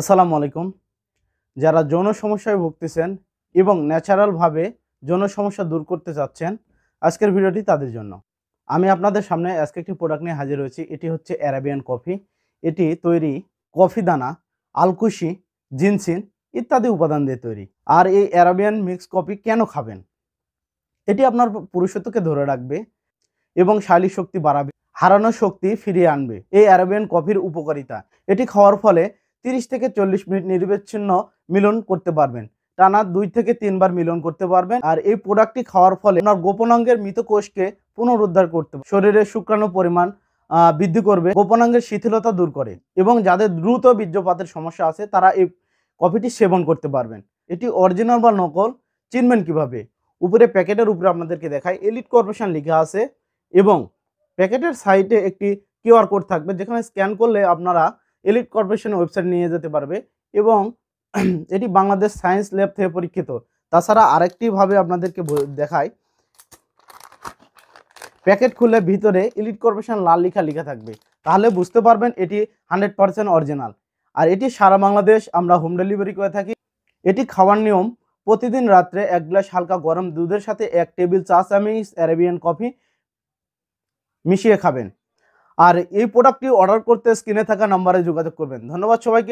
আসসালামু আলাইকুম। যারা যৌন সমস্যায় ভুগতেছেন এবং ন্যাচারালভাবে যৌন সমস্যা দূর করতে চাচ্ছেন, আজকের ভিডিওটি তাদের জন্য। আমি আপনাদের সামনে আজকে একটি প্রোডাক্ট নিয়ে হাজির হয়েছি। এটি হচ্ছে অ্যারাবিয়ান কফি। এটি তৈরি কফি দানা, আলকুশি, জিনসিন ইত্যাদি উপাদান দিয়ে তৈরি। আর এই অ্যারাবিয়ান মিক্স কফি কেন খাবেন? এটি আপনার পুরুষত্বকে ধরে রাখবে এবং শারীরিক শক্তি বাড়াবে, হারানো শক্তি ফিরিয়ে আনবে। এই অ্যারাবিয়ান কফির উপকারিতা: এটি খাওয়ার ফলে 30 থেকে 40 মিনিট নিরবিচ্ছিন্ন মিলন করতে পারবেন। টানা 2 থেকে 3 বার মিলন করতে পারবেন। আর এই প্রোডাক্টটি খাওয়ার ফলে আপনার গোপনাঙ্গের মৃত কোষকে পুনরুদ্ধার করতে পারবে, শরীরে শুক্রাণু পরিমাণ বৃদ্ধি করবে, গোপনাঙ্গের শিথিলতা দূর করে এবং যাদের দ্রুত বীর্যপাতের সমস্যা আছে তারা এই কফিটি সেবন করতে পারবেন। এটি অরিজিনাল বা নকল চিনবেন কিভাবে? উপরে প্যাকেটের উপরে আপনাদেরকে দেখায় এলিট কর্পোরেশন লেখা আছে এবং প্যাকেটের সাইটে একটি কিউআর কোড থাকবে, যেখানে স্ক্যান করলে আপনারা এলিট কর্পোরেশনের ওয়েবসাইট নিয়ে যেতে পারবে এবং এটি বাংলাদেশ সায়েন্স ল্যাব থেকে পরীক্ষিত। তাছাড়া আরেকটিভাবে আপনাদেরকে দেখায়, প্যাকেট খুলে ভিতরে এলিট কর্পোরেশন লাল লেখা থাকবে, তাহলে বুঝতে পারবেন এটি 100% অরিজিনাল। আর এটি সারা বাংলাদেশ আমরা হোম ডেলিভারি করে থাকি। এটি খাওয়ার নিয়ম: প্রতিদিন রাত্রে 1 গ্লাস হালকা গরম দুধের সাথে 1 টেবিল চা চামচ অ্যারাবিয়ান কফি মিশিয়ে খাবেন। আর এই প্রোডাক্টটি অর্ডার করতে স্ক্রিনে থাকা নম্বরে যোগাযোগ করবেন। ধন্যবাদ সবাইকে।